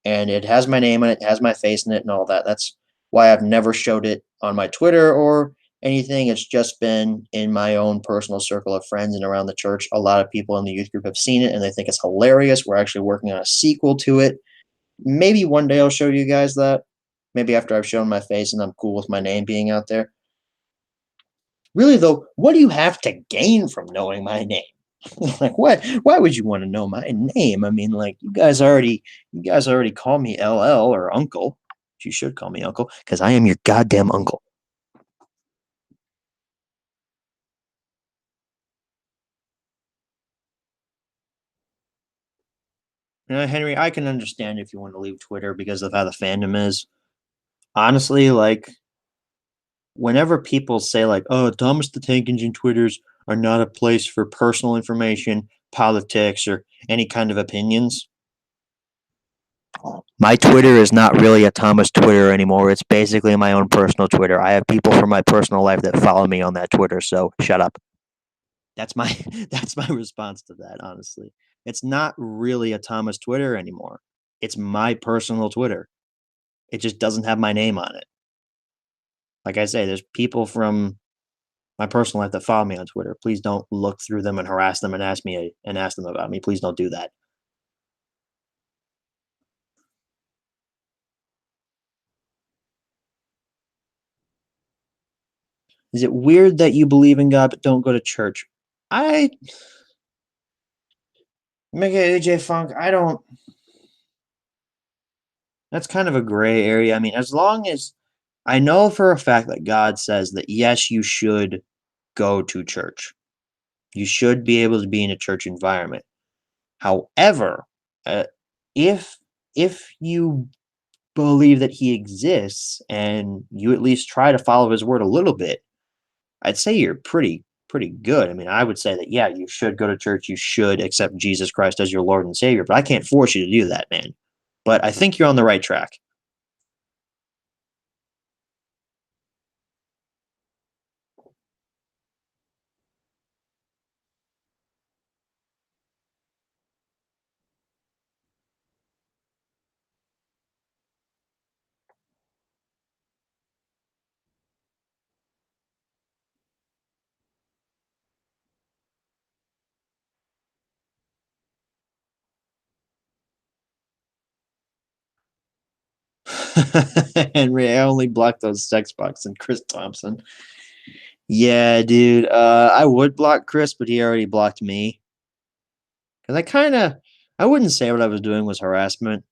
and it has my name on it, has my face in it, and all that. That's why I've never showed it on my Twitter or anything. It's just been in my own personal circle of friends and around the church. A lot of people in the youth group have seen it and they think it's hilarious. We're actually working on a sequel to it. Maybe one day I'll show you guys that. Maybe after I've shown my face and I'm cool with my name being out there. Really though, what do you have to gain from knowing my name? Like what? Why would you want to know my name? I mean, like you guys already call me LL or Uncle. You should call me Uncle because I am your goddamn uncle. Henry, I can understand if you want to leave Twitter because of how the fandom is. Honestly, like whenever people say like, "Oh, Thomas the Tank Engine Twitters are not a place for personal information, politics, or any kind of opinions," my Twitter is not really a Thomas Twitter anymore. It's basically my own personal Twitter. I have people from my personal life that follow me on that Twitter, so shut up. That's my that's my response to that, honestly. It's not really a Thomas Twitter anymore. It's my personal Twitter. It just doesn't have my name on it. Like I say, there's people from my personal life that follow me on Twitter. Please don't look through them and harass them and ask them about me. Please don't do that. Is it weird that you believe in God but don't go to church? I Mega AJ Funk, I don't. That's kind of a gray area. I mean, as long as I know for a fact that God says that yes, you should go to church. You should be able to be in a church environment. However, uh, if you believe that he exists and you at least try to follow his word a little bit, I'd say you're pretty good. I mean, I would say that yeah, you should go to church, you should accept Jesus Christ as your Lord and Savior, but I can't force you to do that, man. But I think you're on the right track. Henry, I only blocked those sex box and Chris Thompson. Yeah, dude. I would block Chris, but he already blocked me. Because I wouldn't say what I was doing was harassment,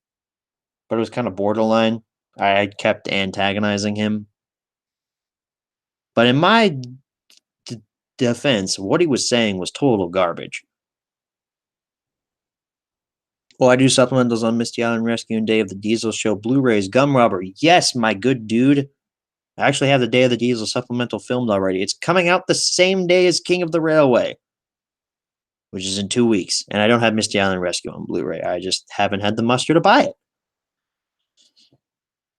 but it was kind of borderline. I kept antagonizing him. But in my d- defense, what he was saying was total garbage. Well, I do supplementals on Misty Island Rescue and Day of the Diesel Show, Blu-rays, Gum Robber. Yes, my good dude. I actually have the Day of the Diesel supplemental filmed already. It's coming out the same day as King of the Railway, which is in 2 weeks. And I don't have Misty Island Rescue on Blu-ray. I just haven't had the muster to buy it.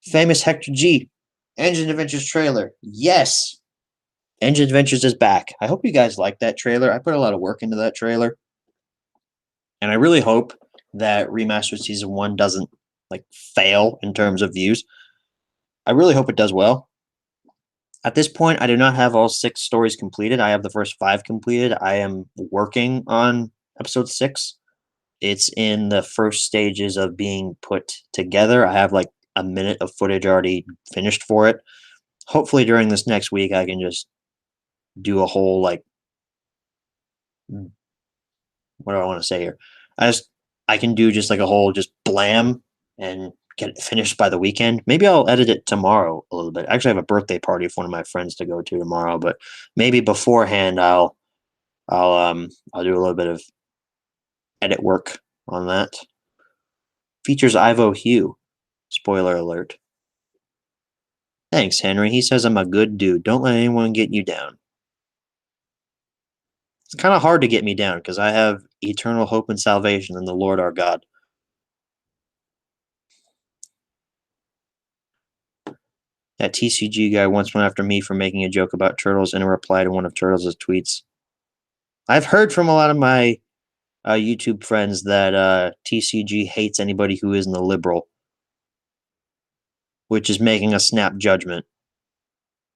Famous Hector G. Engine Adventures trailer. Yes. Engine Adventures is back. I hope you guys like that trailer. I put a lot of work into that trailer. And I really hope that Remastered Season 1 doesn't like fail in terms of views. I really hope it does well. At this point, I do not have all 6 stories completed. I have the first 5 completed. I am working on episode 6. It's in the first stages of being put together. I have like a minute of footage already finished for it. Hopefully during this next week I can just do a whole like what do I want to say here? I can do just like a whole just blam and get it finished by the weekend. Maybe I'll edit it tomorrow a little bit. Actually, I have a birthday party for one of my friends to go to tomorrow, but maybe beforehand I'll do a little bit of edit work on that. Features Ivo Hugh. Spoiler alert. Thanks, Henry. He says I'm a good dude. Don't let anyone get you down. It's kind of hard to get me down because I have eternal hope and salvation in the Lord our God. That TCG guy once went after me for making a joke about turtles in a reply to one of Turtles' tweets. I've heard from a lot of my YouTube friends that TCG hates anybody who isn't a liberal, which is making a snap judgment,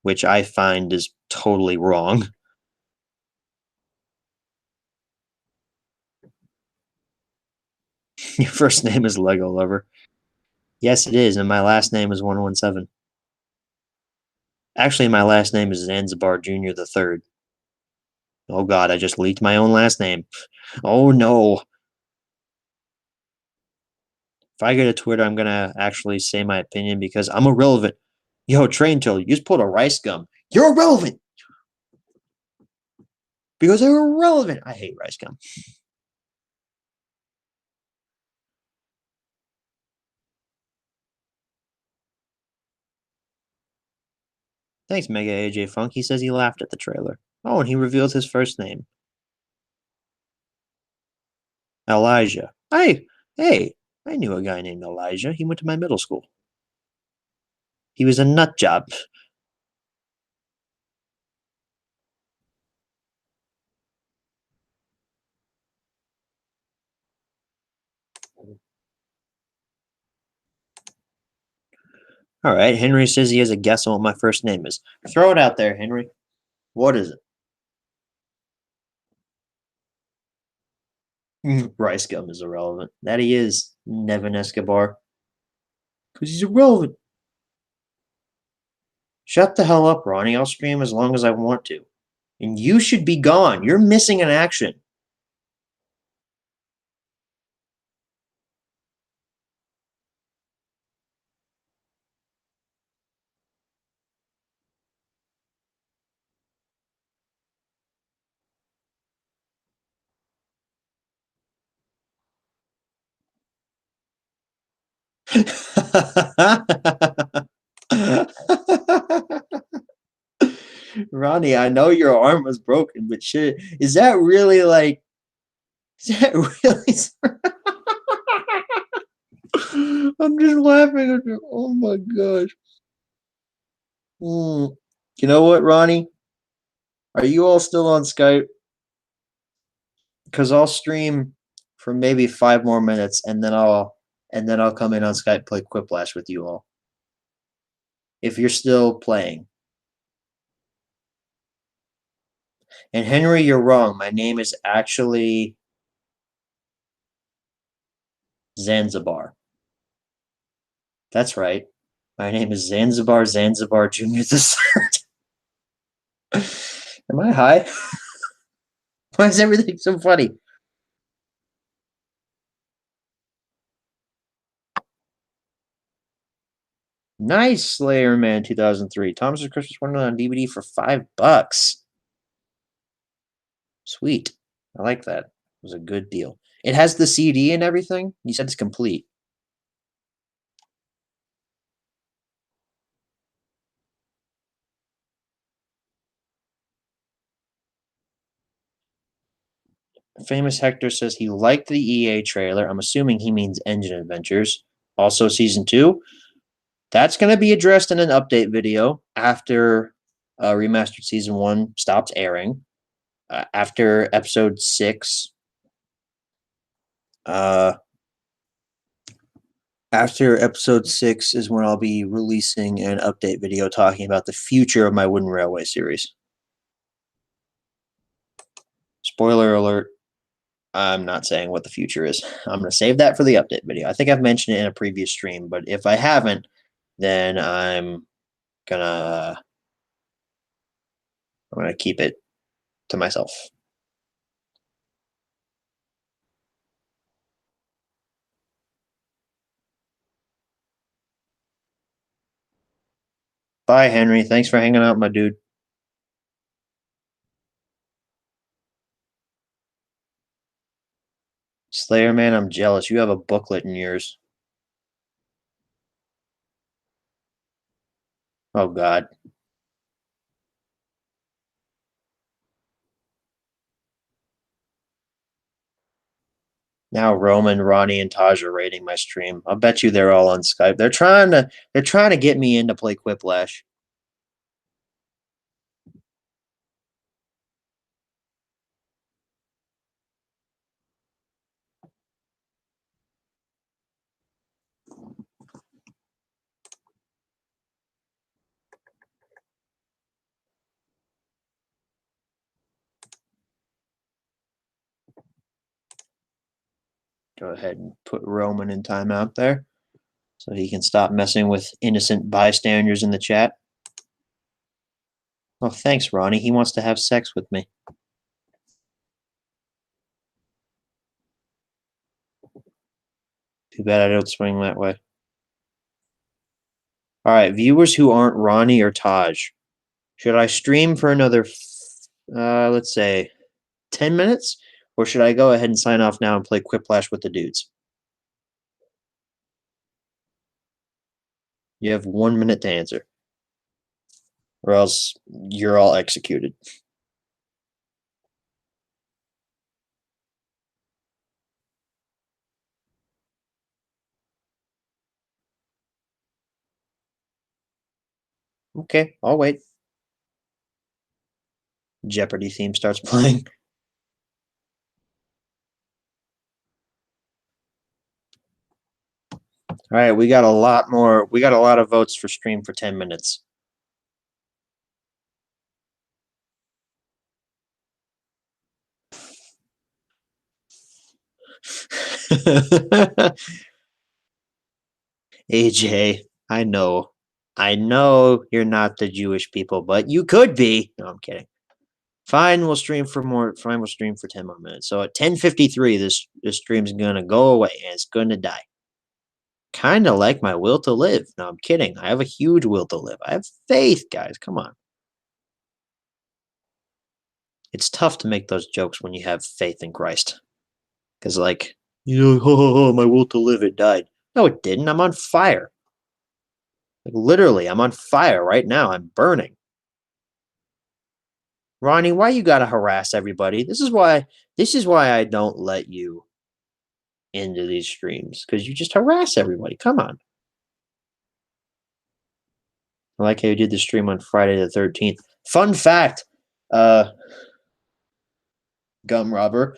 which I find is totally wrong. Your first name is Lego Lover. Yes, it is, and my last name is 117. Actually, my last name is Zanzibar Jr. the Third. Oh God, I just leaked my own last name. Oh no. If I go to Twitter, I'm gonna actually say my opinion because I'm irrelevant. Yo, Train Till, you just pulled a rice gum. You're irrelevant because they're irrelevant. I hate rice gum. Thanks, Mega AJ Funk. He says he laughed at the trailer. Oh, and he revealed his first name, Elijah. Hey, I knew a guy named Elijah. He went to my middle school. He was a nut job. All right, Henry says he has a guess on what my first name is. Throw it out there, Henry. What is it? Rice gum is irrelevant. That he is, Nevin Escobar. Because he's irrelevant. Shut the hell up, Ronnie. I'll stream as long as I want to. And you should be gone. You're missing an action. Ronnie, I know your arm was broken, but shit, is that really like, is that really? I'm just laughing at you. Oh my gosh. Mm. You know what, Ronnie? Are you all still on Skype? Because I'll stream for maybe 5 more minutes, and then I'll come in on Skype play Quiplash with you all. If you're still playing. And Henry, you're wrong. My name is actually Zanzibar. That's right. My name is Zanzibar Jr. the Third. Am I high? Why is everything so funny? Nice, Slayer Man 2003. Thomas's Christmas Wonderland on DVD for $5. Sweet. I like that. It was a good deal. It has the CD and everything? You said it's complete. Famous Hector says he liked the EA trailer. I'm assuming he means Engine Adventures. Also, season 2. That's going to be addressed in an update video after remastered season 1 stops airing. After episode 6. After episode 6 is when I'll be releasing an update video talking about the future of my Wooden Railway series. Spoiler alert, I'm not saying what the future is. I'm going to save that for the update video. I think I've mentioned it in a previous stream, but if I haven't, then I'm gonna keep it to myself. Bye, Henry. Thanks for hanging out, my dude. Slayer Man, I'm jealous. You have a booklet in yours. Oh, God. Now Roman, Ronnie, and Taj are rating my stream. I'll bet you they're all on Skype. They're trying to get me in to play Quiplash. Go ahead and put Roman in timeout there so he can stop messing with innocent bystanders in the chat. Oh, thanks, Ronnie. He wants to have sex with me. Too bad I don't swing that way. All right, viewers who aren't Ronnie or Taj, should I stream for another, let's say, 10 minutes? Or should I go ahead and sign off now and play Quiplash with the dudes? You have 1 minute to answer, or else you're all executed. Okay, I'll wait. Jeopardy theme starts playing. All right, we got a lot more. We got a lot of votes for stream for 10 minutes. AJ, I know. I know you're not the Jewish people, but you could be. No, I'm kidding. Fine, we'll stream for more. Fine, we'll stream for 10 more minutes. So at 10:53, this stream's gonna go away and it's gonna die. Kind of like my will to live. No, I'm kidding. I have a huge will to live. I have faith, guys. Come on. It's tough to make those jokes when you have faith in Christ. Because, like, my will to live, it died. No, it didn't. I'm on fire. Like literally, I'm on fire right now. I'm burning. Ronnie, why you gotta harass everybody? This is why I don't let you into these streams, because you just harass everybody. Come on. I like how you did the stream on Friday the 13th. Fun fact, uh, Gum Robber,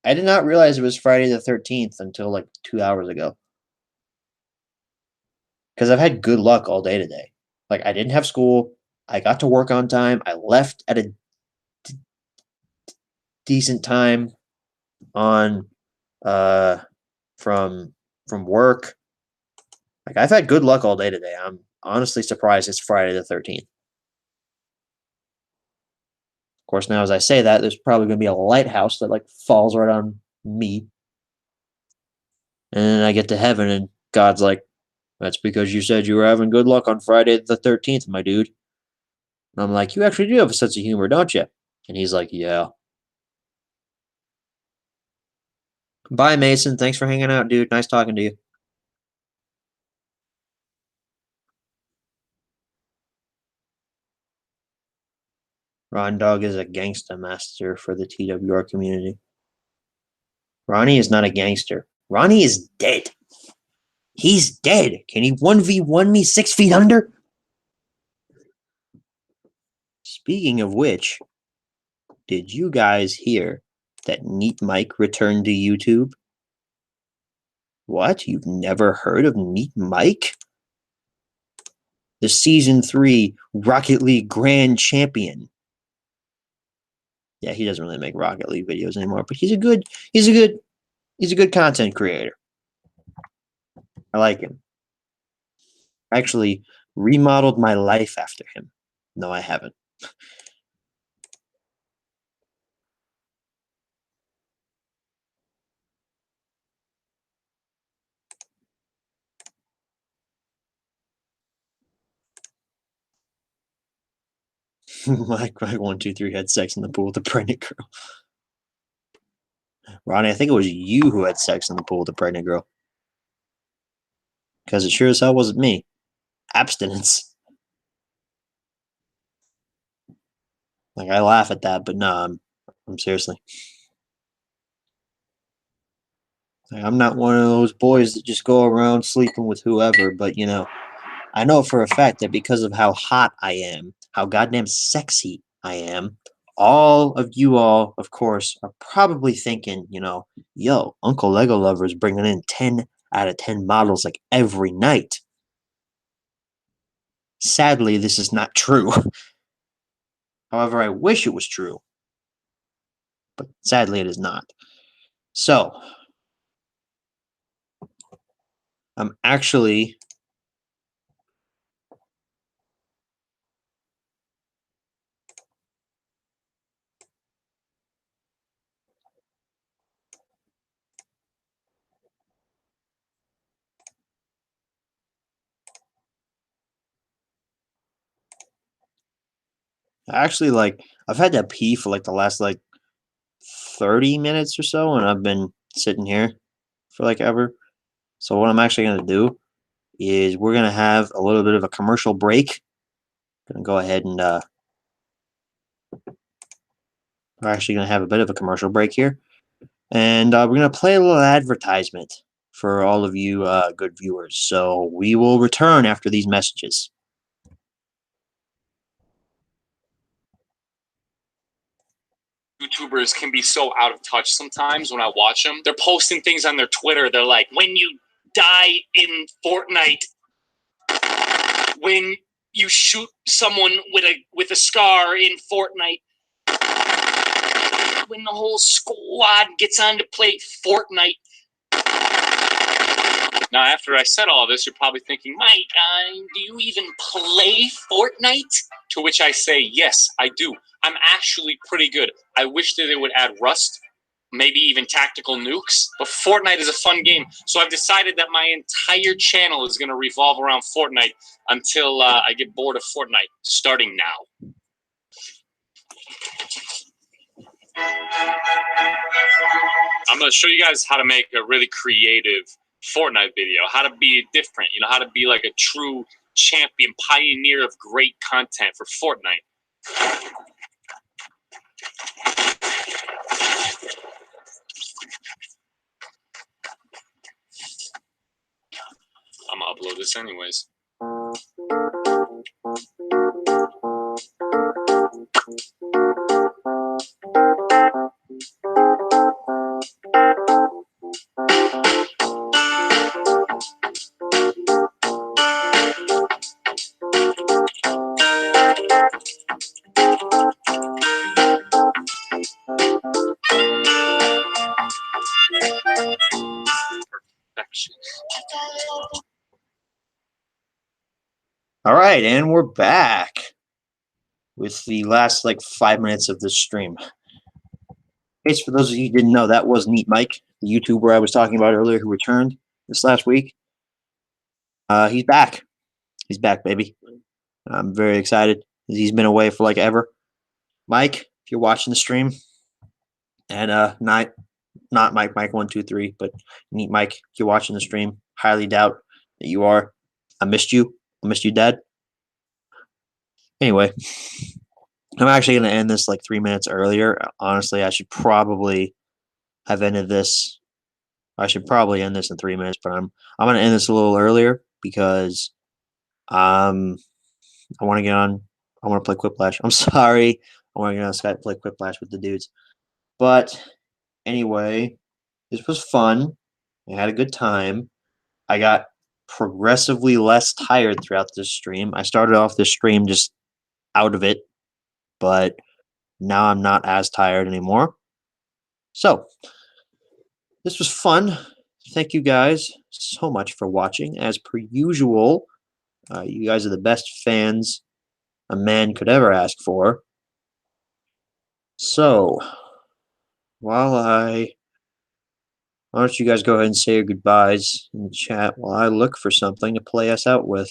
I did not realize it was Friday the 13th until like 2 hours ago. Because I've had good luck all day today. Like, I didn't have school. I got to work on time. I left at a decent time on uh from work. Like, I've had good luck all day today. I'm honestly surprised it's Friday the 13th. Of course, now as I say that, there's probably going to be a lighthouse that like falls right on me, and then I get to heaven, and God's like, "That's because you said you were having good luck on Friday the 13th, my dude." And I'm like, "You actually do have a sense of humor, don't you?" And he's like, "Yeah." Bye, Mason. Thanks for hanging out, dude. Nice talking to you. Ron Dog is a gangsta master for the TWR community. Ronnie is not a gangster. Ronnie is dead. He's dead. Can he 1v1 me 6 feet under? Speaking of which, did you guys hear that Neat Mike returned to YouTube? What? You've never heard of Neat Mike? The Season 3 Rocket League Grand Champion. Yeah, he doesn't really make Rocket League videos anymore, but he's a good content creator. I like him. I actually remodeled my life after him. No, I haven't. Mike 123 had sex in the pool with a pregnant girl. Ronnie, I think it was you who had sex in the pool with a pregnant girl. Because it sure as hell wasn't me. Abstinence. Like, I laugh at that, but no, I'm seriously. Like, I'm not one of those boys that just go around sleeping with whoever, but you know, I know for a fact that because of how hot I am, how goddamn sexy I am, all of you all, of course, are probably thinking, you know, yo, Uncle Lego Lover is bringing in 10 out of 10 models like every night. Sadly, this is not true. However, I wish it was true, but sadly, it is not. So, I'm actually like I've had to pee for like the last like 30 minutes or so, and I've been sitting here for like ever. So what I'm actually gonna do is we're gonna have a little bit of a commercial break. Gonna go ahead and we're actually gonna have a bit of a commercial break here, and we're gonna play a little advertisement for all of you good viewers. So we will return after these messages. YouTubers can be so out of touch sometimes when I watch them. They're posting things on their Twitter. They're like, when you die in Fortnite, when you shoot someone with a scar in Fortnite, when the whole squad gets on to play Fortnite. Now, after I said all this, you're probably thinking, Mike, do you even play Fortnite? To which I say, yes, I do. I'm actually pretty good. I wish that they would add Rust, maybe even tactical nukes, but Fortnite is a fun game. So I've decided that my entire channel is going to revolve around Fortnite until I get bored of Fortnite, starting now. I'm going to show you guys how to make a really creative Fortnite video, how to be different, how to be like a true champion, pioneer of great content for Fortnite. I'm gonna upload this anyways. Perfection. All right, and we're back with the last 5 minutes of this stream. In case for those of you who didn't know, that was Neat Mike, the YouTuber I was talking about earlier who returned this last week. He's back. He's back, baby. I'm very excited. He's been away for ever. Mike, if you're watching the stream, and not Mike 123, but Neat Mike, if you're watching the stream, highly doubt that you are. I missed you. I missed you, Dad. Anyway, I'm actually going to end this 3 minutes earlier. Honestly, I should probably have ended this. I should probably end this in 3 minutes, but I'm going to end this a little earlier because I want to get on. I want to play Quiplash. I'm sorry. I want to get on Skype and play Quiplash with the dudes. But anyway, this was fun. I had a good time. I got progressively less tired throughout this stream. I started off this stream just out of it, but now I'm not as tired anymore. So, this was fun. Thank you guys so much for watching. As per usual, you guys are the best fans a man could ever ask for. So, why don't you guys go ahead and say your goodbyes in the chat while I look for something to play us out with.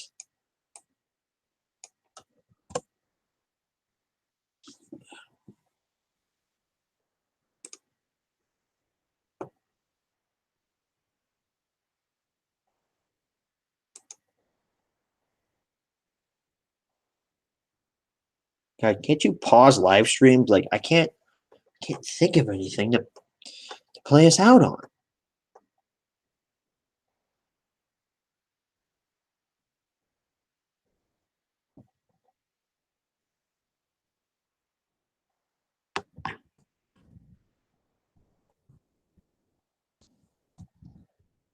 God, can't you pause live streams? I can't think of anything to play us out on.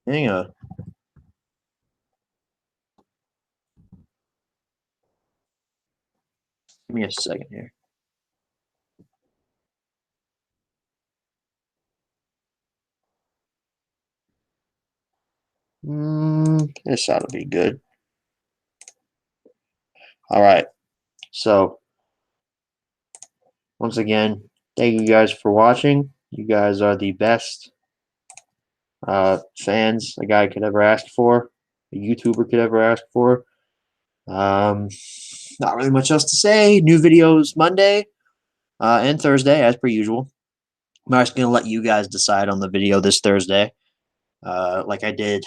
Hang on. Give me a second here. This ought to be good. All right. So, once again, thank you guys for watching. You guys are the best fans a guy could ever ask for, a YouTuber could ever ask for. Not really much else to say. New videos Monday and Thursday, as per usual. I'm just going to let you guys decide on the video this Thursday, like I did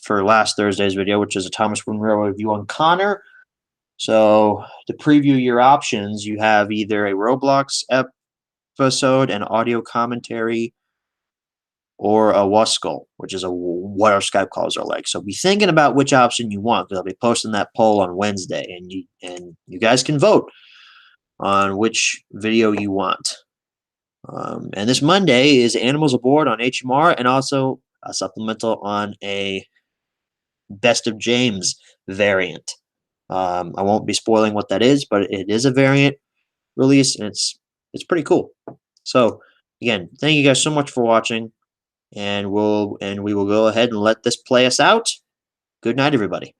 for last Thursday's video, which is a Thomas Monroe review on Connor. So to preview your options, you have either a Roblox episode, an audio commentary, or a Waskull, which is what our Skype calls are like. So be thinking about which option you want, because I'll be posting that poll on Wednesday, and you guys can vote on which video you want. And this Monday is Animals Aboard on HMR, and also a supplemental on a Best of James variant. I won't be spoiling what that is, but it is a variant release, and it's pretty cool. So again, thank you guys so much for watching. And we will go ahead and let this play us out. Good night, everybody.